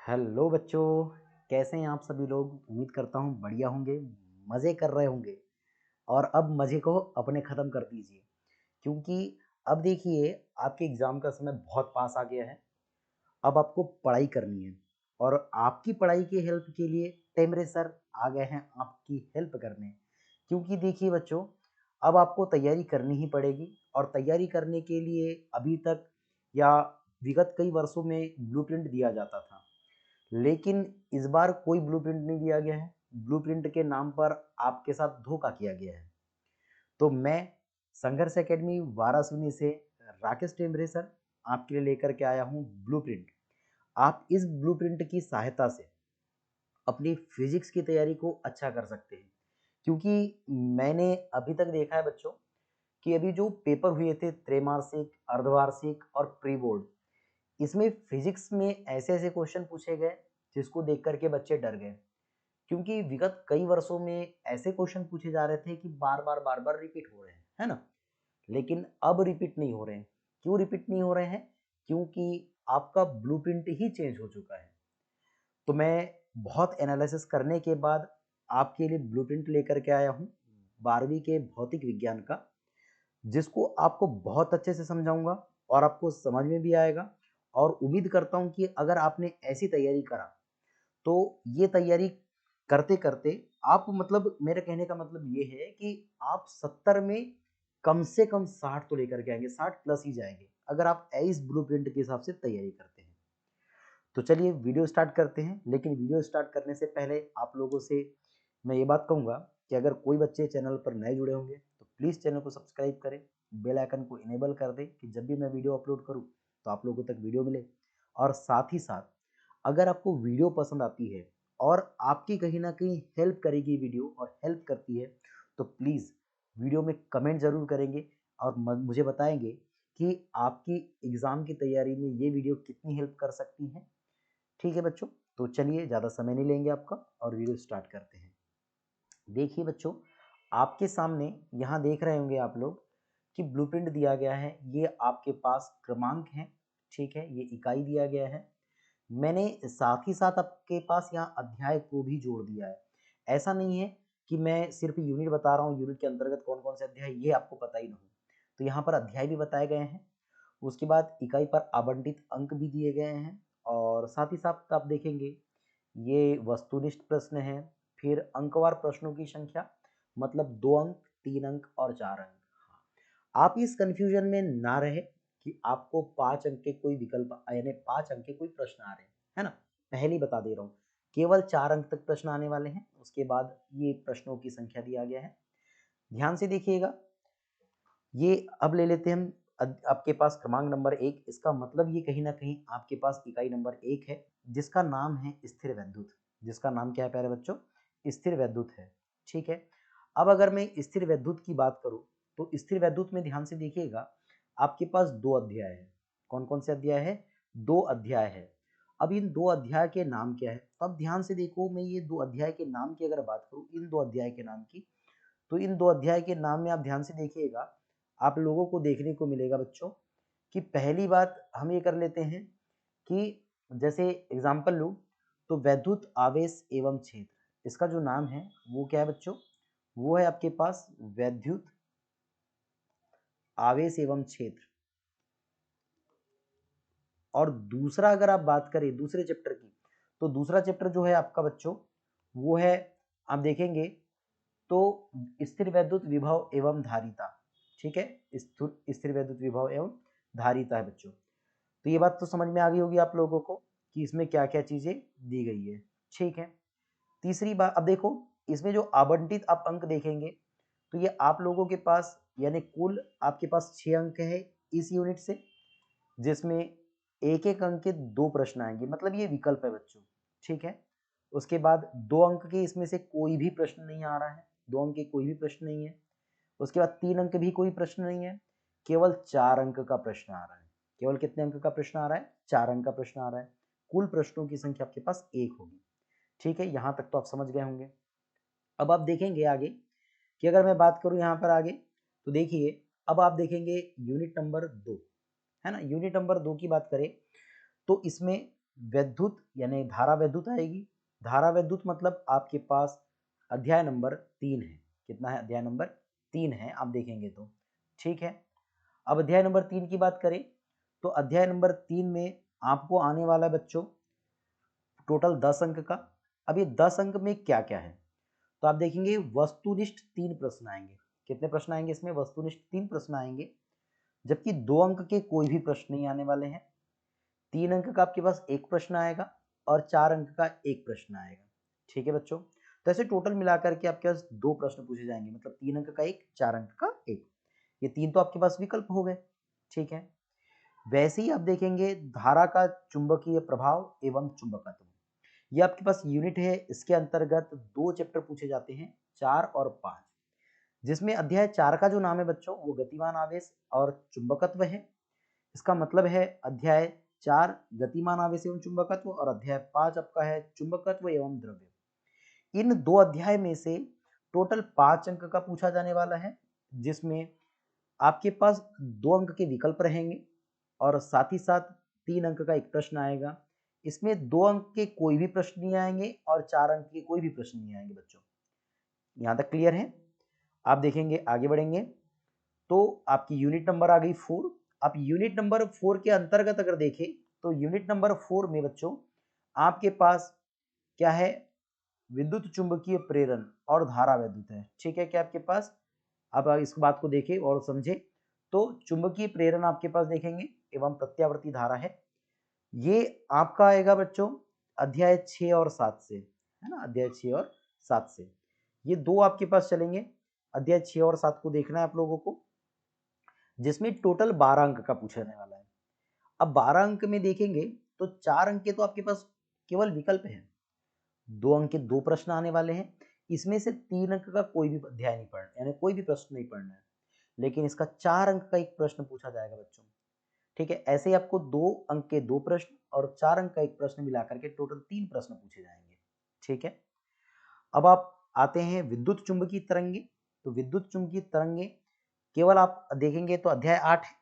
Hello बच्चों, कैसे हैं आप सभी लोग। उम्मीद करता हूँ बढ़िया होंगे, मज़े कर रहे होंगे। और अब मज़े को अपने ख़त्म कर दीजिए, क्योंकि अब देखिए आपके एग्ज़ाम का समय बहुत पास आ गया है। अब आपको पढ़ाई करनी है और आपकी पढ़ाई की हेल्प के लिए टेमरे सर आ गए हैं आपकी हेल्प करने। क्योंकि देखिए बच्चों, अब आपको तैयारी करनी ही पड़ेगी और तैयारी करने के लिए अभी तक या विगत कई वर्षों में ब्लूप्रिंट दिया जाता था, लेकिन इस बार कोई ब्लूप्रिंट नहीं दिया गया है। ब्लूप्रिंट के नाम पर आपके साथ धोखा किया गया है। तो मैं संघर्ष एकेडमी वाराणसी से राकेश टेमरे सर आपके लिए लेकर के आया हूँ ब्लूप्रिंट। आप इस ब्लूप्रिंट की सहायता से अपनी फिजिक्स की तैयारी को अच्छा कर सकते हैं। क्योंकि मैंने अभी तक देखा है बच्चों कि अभी जो पेपर हुए थे त्रैमासिक, अर्धवार्षिक और प्री बोर्ड, इसमें फिजिक्स में ऐसे ऐसे क्वेश्चन पूछे गए जिसको देख करके बच्चे डर गए। क्योंकि विगत कई वर्षों में ऐसे क्वेश्चन पूछे जा रहे थे कि बार बार रिपीट हो रहे हैं, है ना। लेकिन अब रिपीट नहीं हो रहे हैं। क्यों रिपीट नहीं हो रहे हैं? क्योंकि आपका ब्लूप्रिंट ही चेंज हो चुका है। तो मैं बहुत एनालिसिस करने के बाद आपके लिए ब्लूप्रिंट लेकर के आया हूँ 12वीं के भौतिक विज्ञान का, जिसको आपको बहुत अच्छे से समझाऊंगा और आपको समझ में भी आएगा। और उम्मीद करता हूँ कि अगर आपने ऐसी तैयारी करा तो ये तैयारी करते करते आप, मतलब मेरे कहने का मतलब ये है कि आप 70 में कम से कम 60 तो लेकर के आएंगे, 60 प्लस ही जाएंगे अगर आप इस ब्लूप्रिंट के हिसाब से तैयारी करते हैं। तो चलिए वीडियो स्टार्ट करते हैं। लेकिन वीडियो स्टार्ट करने से पहले आप लोगों से मैं ये बात कहूँगा कि अगर कोई बच्चे चैनल पर नए जुड़े होंगे तो प्लीज़ चैनल को सब्सक्राइब करें, बेल आइकन को इनेबल कर दें कि जब भी मैं वीडियो अपलोड करूँ तो आप लोगों तक वीडियो मिले। और साथ ही साथ अगर आपको वीडियो पसंद आती है और आपकी कहीं ना कहीं हेल्प करेगी वीडियो और हेल्प करती है, तो प्लीज़ वीडियो में कमेंट ज़रूर करेंगे और मुझे बताएंगे कि आपकी एग्ज़ाम की तैयारी में ये वीडियो कितनी हेल्प कर सकती है। ठीक है बच्चों, तो चलिए ज़्यादा समय नहीं लेंगे आपका और वीडियो स्टार्ट करते हैं। देखिए बच्चों, आपके सामने यहाँ देख रहे होंगे आप लोग कि ब्लूप्रिंट दिया गया है। ये आपके पास क्रमांक है, ठीक है, ये इकाई दिया गया है। मैंने साथ ही साथ आपके पास यहाँ अध्याय को भी जोड़ दिया है। ऐसा नहीं है कि मैं सिर्फ यूनिट बता रहा हूँ, यूनिट के अंतर्गत कौन कौन से अध्याय ये आपको पता ही ना हो। तो यहाँ पर अध्याय भी बताए गए हैं। उसके बाद इकाई पर आवंटित अंक भी दिए गए हैं। और साथ ही साथ आप देखेंगे ये वस्तुनिष्ठ प्रश्न है। फिर अंकवार प्रश्नों की संख्या, मतलब 2 अंक, 3 अंक और 4 अंक। आप इस कंफ्यूजन में ना रहे कि आपको 5 अंक के कोई विकल्प यानी 5 अंक के कोई प्रश्न आ रहे हैं, है ना। पहले ही बता दे रहा हूँ, केवल 4 अंक तक प्रश्न आने वाले हैं। उसके बाद ये प्रश्नों की संख्या दिया गया है। ध्यान से देखिएगा। ये अब ले लेते हैं हम आपके पास क्रमांक नंबर 1। इसका मतलब ये कहीं ना कहीं आपके पास इकाई नंबर 1 है, जिसका नाम है स्थिर वैद्युत। जिसका नाम क्या है प्यारे बच्चों? स्थिर वैद्युत है। ठीक है। अब अगर मैं स्थिर वैद्युत की बात करूं तो स्थिर वैद्युत में ध्यान से देखिएगा, आपके पास 2 अध्याय है। कौन कौन से अध्याय है? 2 अध्याय है। अब इन 2 अध्याय के नाम क्या है? तो अब ध्यान से देखो, मैं ये 2 अध्याय के नाम की अगर बात करूं, इन 2 अध्याय के नाम की, तो इन 2 अध्याय के नाम में आप ध्यान से देखिएगा, आप लोगों को देखने को मिलेगा बच्चों कि पहली बात हम ये कर लेते हैं कि जैसे एग्जाम्पल लूँ तो वैद्युत आवेश एवं क्षेत्र, इसका जो नाम है वो क्या है बच्चों? वो है आपके पास वैद्युत आवेश एवं क्षेत्र। और दूसरा अगर आप बात करें दूसरे चैप्टर की, तो दूसरा चैप्टर जो है आपका बच्चों वो है, आप देखेंगे तो स्थिर वैद्युत विभव एवं धारिता। ठीक है, स्थिर वैद्युत विभव एवं धारिता है बच्चों। तो ये बात तो समझ में आ गई होगी आप लोगों को कि इसमें क्या क्या चीजें दी गई है। ठीक है। तीसरी बात, अब देखो इसमें जो आवंटित आप अंक देखेंगे तो ये आप लोगों के पास यानी कुल आपके पास 6 अंक है इस यूनिट से, जिसमें एक एक अंक के 2 प्रश्न आएंगे, मतलब ये विकल्प है बच्चों। ठीक है। उसके बाद 2 अंक के इसमें से कोई भी प्रश्न नहीं आ रहा है, 2 अंक के कोई भी प्रश्न नहीं है। उसके बाद 3 अंक भी कोई प्रश्न नहीं है, केवल 4 अंक का प्रश्न आ रहा है। केवल कितने अंक का प्रश्न आ रहा है? 4 अंक का प्रश्न आ रहा है। कुल प्रश्नों की संख्या आपके पास 1 होगी। ठीक है, यहां तक तो आप समझ गए होंगे। अब आप देखेंगे आगे कि अगर मैं बात करूं यहां पर आगे, तो देखिए अब आप देखेंगे यूनिट नंबर 2, है ना। यूनिट नंबर 2 की बात करें तो इसमें वैद्युत यानी धारा वैद्युत आएगी। धारा वैद्युत मतलब आपके पास अध्याय नंबर 3 है। कितना है? अध्याय नंबर 3 है, आप देखेंगे तो। ठीक है, अब अध्याय नंबर 3 की बात करें तो अध्याय नंबर 3 में आपको आने वाला है बच्चों टोटल 10 अंक का। अब ये 10 अंक में क्या क्या है तो आप देखेंगे वस्तुनिष्ठ 3 प्रश्न आएंगे। कितने प्रश्न आएंगे इसमें? वस्तुनिष्ठ 3 प्रश्न आएंगे, जबकि 2 अंक के कोई भी प्रश्न नहीं आने वाले हैं। 3 अंक का आपके पास एक प्रश्न आएगा और 4 अंक का एक प्रश्न आएगा। ठीक है बच्चों, तो ऐसे टोटल मिलाकर के आपके पास 2 प्रश्न पूछे जाएंगे, मतलब 3 अंक का एक, 4 अंक का एक। ये 3 तो आपके पास विकल्प हो गए। ठीक है, वैसे ही आप देखेंगे धारा का चुंबकीय प्रभाव एवं चुंबकत्व, ये आपके पास यूनिट है। इसके अंतर्गत 2 चैप्टर पूछे जाते हैं, 4 और 5, जिसमें अध्याय 4 का जो नाम है बच्चों वो गतिमान आवेश और चुंबकत्व है। इसका मतलब है अध्याय 4 गतिमान आवेश एवं चुंबकत्व और अध्याय 5 आपका है चुंबकत्व एवं द्रव्य। इन 2 अध्याय में से टोटल 5 अंक का पूछा जाने वाला है, जिसमें आपके पास 2 अंक के विकल्प रहेंगे और साथ ही साथ 3 अंक का एक प्रश्न आएगा। इसमें 2 अंक के कोई भी प्रश्न नहीं आएंगे और 4 अंक के कोई भी प्रश्न नहीं आएंगे बच्चों। यहाँ तक क्लियर है? आप देखेंगे, आगे बढ़ेंगे तो आपकी यूनिट नंबर आ गई 4। आप यूनिट नंबर 4 के अंतर्गत अगर देखें तो यूनिट नंबर 4 में बच्चों आपके पास क्या है? विद्युत चुंबकीय प्रेरण और धारा वैद्युत है। ठीक है, क्या आपके पास? अब इस बात को देखें और समझे तो चुंबकीय प्रेरण आपके पास देखेंगे एवं प्रत्यावर्ती धारा है। ये आपका आएगा बच्चों अध्याय 6 और 7 से, है ना? अध्याय 6 और 7 से ये 2 आपके पास चलेंगे। अध्याय 6 और 7 को देखना है आप लोगों को, जिसमें टोटल 12 अंक का पूछने वाला है। अब 12 अंक में देखेंगे तो 4 अंक के तो आपके पास केवल विकल्प है, 2 अंक के 2 प्रश्न आने वाले हैं। इसमें से 3 अंक का कोई भी अध्याय नहीं पढ़ना, यानी कोई भी प्रश्न नहीं पढ़ना है, लेकिन इसका 4 अंक का एक प्रश्न पूछा जाएगा बच्चों। ठीक है, ऐसे ही आपको 2 अंक के 2 प्रश्न और 4 अंक का एक प्रश्न मिलाकर के टोटल 3 प्रश्न पूछे जाएंगे। ठीक है, अब आप आते हैं विद्युत चुंबकीय तरंगे। तो विद्युत चुंबकीय तरंगे केवल आप देखेंगे तो अध्याय 8 है,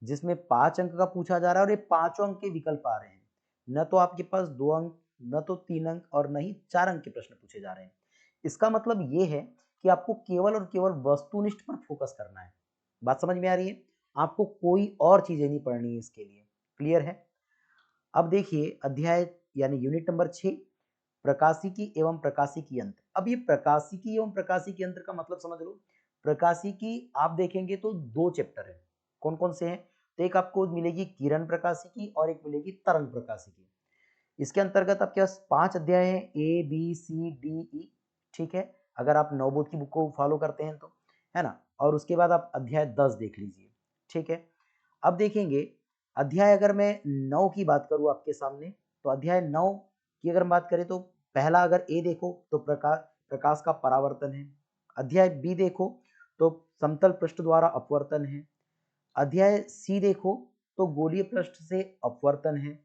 जिसमें 5 अंक का पूछा जा रहा है और ये पांचों अंक के विकल्प आ रहे हैं। न तो आपके पास 2 अंक, न तो 3 अंक और न ही 4 अंक के प्रश्न पूछे जा रहे हैं। इसका मतलब ये है कि आपको केवल और केवल वस्तुनिष्ठ पर फोकस करना है। बात समझ में आ रही है? आपको कोई और चीजें नहीं पढ़नी है इसके लिए। क्लियर है? अब देखिए अध्याय यानी यूनिट नंबर 6 प्रकाशिकी एवं प्रकाशिकी यंत्र। अब ये प्रकाशिकी एवं प्रकाशिकी यंत्र का मतलब समझ लो। प्रकाशिकी आप देखेंगे तो 2 चैप्टर है। कौन कौन से हैं? तो एक आपको मिलेगी किरण प्रकाशिकी और एक मिलेगी तरंग प्रकाशिकी। इसके अंतर्गत आपके पास 5 अध्याय हैं, A B C D E. ठीक है, अगर आप नवबोध की बुक को फॉलो करते हैं तो, है ना? और उसके बाद आप अध्याय 10 देख लीजिए। ठीक है, अब देखेंगे अध्याय अगर मैं 9 की बात करूं आपके सामने, तो अध्याय 9 की अगर हम बात करें तो पहला अगर ए देखो तो प्रकाश प्रकाश का परावर्तन है। अध्याय बी देखो तो समतल पृष्ठ द्वारा अपवर्तन है। अध्याय सी देखो तो गोलीय पृष्ठ से अपवर्तन है।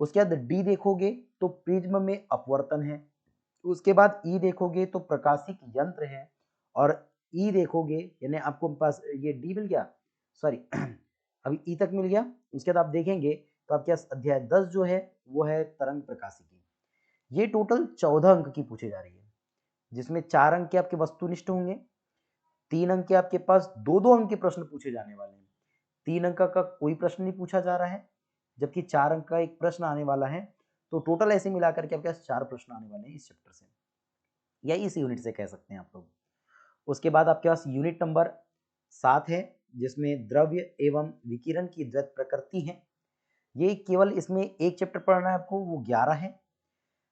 उसके बाद डी देखोगे तो प्रिज्म में अपवर्तन है। उसके बाद ई देखोगे तो प्रकाशिक यंत्र है। और ई देखोगे यानी आपको पास ये डी मिल गया, सॉरी अभी ई तक मिल गया। उसके बाद आप देखेंगे तो आपके पास अध्याय 10 जो है वो है तरंग प्रकाशिकी। ये टोटल 14 अंक की पूछी जा रही है, जिसमें 4 अंक के आपके वस्तुनिष्ठ होंगे, 3 अंक के आपके पास 2-2 अंक के प्रश्न पूछे जाने वाले हैं। 3 अंक का कोई प्रश्न नहीं पूछा जा रहा है, जबकि 4 अंक का एक प्रश्न आने वाला है। तो टोटल ऐसे मिलाकर के आपके पास 4 प्रश्न आने वाले हैं इस चैप्टर से, या इस यूनिट से कह सकते हैं आप लोग। उसके बाद आपके पास यूनिट नंबर 7 है, जिसमें द्रव्य एवं विकिरण की द्वैत प्रकृति है। ये केवल इसमें एक चैप्टर पढ़ना है आपको, वो 11 है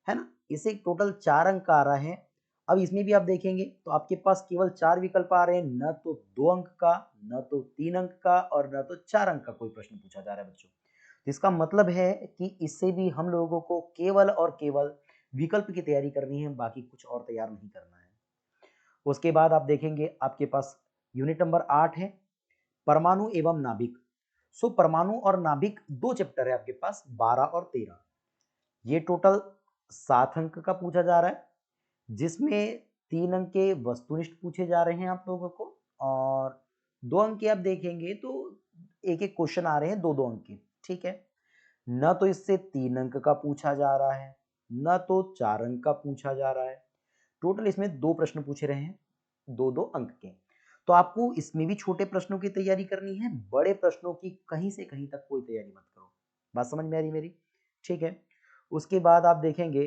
ना? इसे टोटल 4 अंक का आ रहा है। अब इसमें भी आप देखेंगे तो आपके पास केवल 4 विकल्प आ रहे हैं, न तो 2 अंक का, न तो 3 अंक का और न तो 4 अंक का कोई प्रश्न पूछा जा रहा है बच्चों। तो इसका मतलब है कि इससे भी हम लोगों को केवल और केवल विकल्प की तैयारी करनी है, बाकी कुछ और तैयार नहीं करना है। उसके बाद आप देखेंगे आपके पास यूनिट नंबर 8 है परमाणु एवं नाभिक। सो परमाणु और नाभिक 2 चैप्टर है आपके पास, 12 और 13। ये टोटल 7 अंक का पूछा जा रहा है, जिसमें 3 अंक के वस्तुनिष्ठ पूछे जा रहे हैं आप लोगों को, और 2 अंक के आप देखेंगे तो एक एक क्वेश्चन आ रहे हैं 2-2 अंक के। ठीक है, न तो इससे 3 अंक का पूछा जा रहा है, न तो 4 अंक का पूछा जा रहा है। टोटल इसमें 2 प्रश्न पूछे रहे हैं, 2-2 अंक के। तो आपको इसमें भी छोटे प्रश्नों की तैयारी करनी है, बड़े प्रश्नों की कहीं से कहीं तक कोई तैयारी मत करो। बात समझ में आ रही मेरी? ठीक है। उसके बाद आप देखेंगे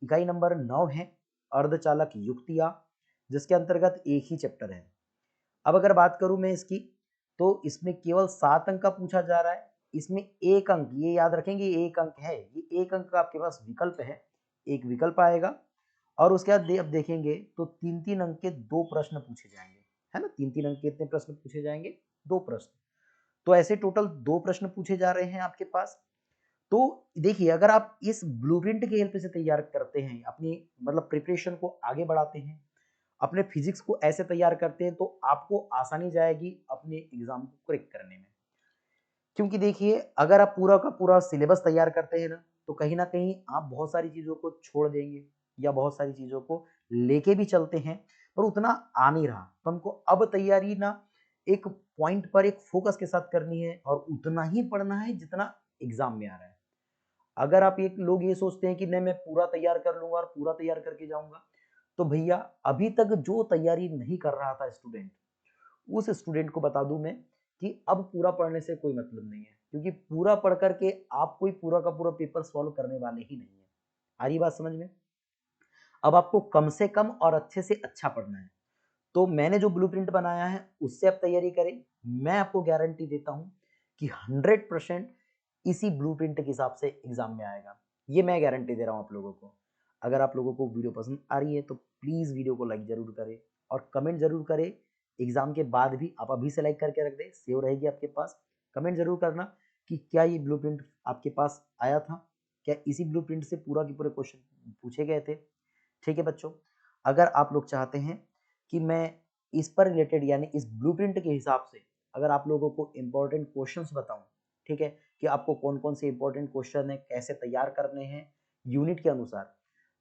इकाई नंबर 9 है अर्धचालक युक्तियाँ, जिसके अंतर्गत एक ही चैप्टर है। अब अगर बात करूं मैं इसकी, तो इसमें केवल 7 अंक का पूछा जा रहा है। इसमें 1 अंक, ये याद रखेंगे 1 अंक है, ये 1 अंक का आपके पास विकल्प है, एक विकल्प आएगा। और उसके बाद अब देखेंगे तो 3-3 अंक के 2 प्रश्न पूछे जाएंगे, है ना? 3-3 अंक के इतने प्रश्न पूछे जाएंगे, 2 प्रश्न। तो ऐसे टोटल 2 प्रश्न पूछे जा रहे हैं आपके पास। तो देखिए, अगर आप इस ब्लूप्रिंट की हेल्प से तैयार करते हैं, अपनी मतलब प्रिपरेशन को आगे बढ़ाते हैं, अपने फिजिक्स को ऐसे तैयार करते हैं, तो आपको आसानी जाएगी अपने एग्जाम को क्रैक करने में। क्योंकि देखिए, अगर आप पूरा का पूरा सिलेबस तैयार करते हैं ना, तो कहीं ना कहीं आप बहुत सारी चीजों को छोड़ देंगे या बहुत सारी चीजों को लेके भी चलते हैं, पर उतना आ नहीं रहा। तो हमको अब तैयारी ना एक पॉइंट पर एक फोकस के साथ करनी है और उतना ही पढ़ना है जितना एग्जाम में आ रहा है। अगर आप एक लोग ये सोचते हैं कि नहीं मैं पूरा तैयार कर लूंगा और पूरा तैयार करके जाऊंगा, तो भैया अभी तक जो तैयारी नहीं कर रहा था स्टूडेंट, उस स्टूडेंट को बता दूं मैं कि अब पूरा पढ़ने से कोई मतलब नहीं है, क्योंकि पूरा पढ़ करके आप कोई पूरा का पूरा पेपर सॉल्व करने वाले ही नहीं है। आ रही बात समझ में? अब आपको कम से कम और अच्छे से अच्छा पढ़ना है। तो मैंने जो ब्लूप्रिंट बनाया है उससे आप तैयारी करें। मैं आपको गारंटी देता हूं कि 100% इसी ब्लूप्रिंट के हिसाब से एग्जाम में आएगा। ये मैं गारंटी दे रहा हूं आप लोगों को। अगर आप लोगों को वीडियो पसंद आ रही है तो प्लीज वीडियो को लाइक जरूर करें और कमेंट जरूर करें। एग्जाम के बाद भी आप अभी से लाइक करके रख दें, सेव रहेगी आपके पास। कमेंट जरूर करना कि क्या ये ब्लूप्रिंट आपके पास आया था, क्या इसी ब्लूप्रिंट से पूरा के पूरे क्वेश्चन पूछे गए थे। ठीक है बच्चों, अगर आप लोग चाहते हैं कि मैं इस पर रिलेटेड यानी इस ब्लूप्रिंट के हिसाब से अगर आप लोगों को इंपॉर्टेंट क्वेश्चंस बताऊं, ठीक है, कि आपको कौन कौन से इंपॉर्टेंट क्वेश्चन है कैसे तैयार करने हैं यूनिट के अनुसार,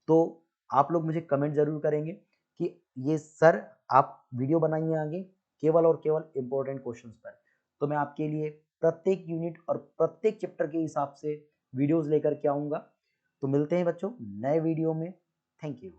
तो आप लोग मुझे कमेंट जरूर करेंगे कि ये सर आप वीडियो बनाइए आगे केवल और केवल इंपॉर्टेंट क्वेश्चंस पर। तो मैं आपके लिए प्रत्येक यूनिट और प्रत्येक चैप्टर के हिसाब से वीडियोस लेकर के आऊंगा। तो मिलते हैं बच्चों नए वीडियो में। Thank you.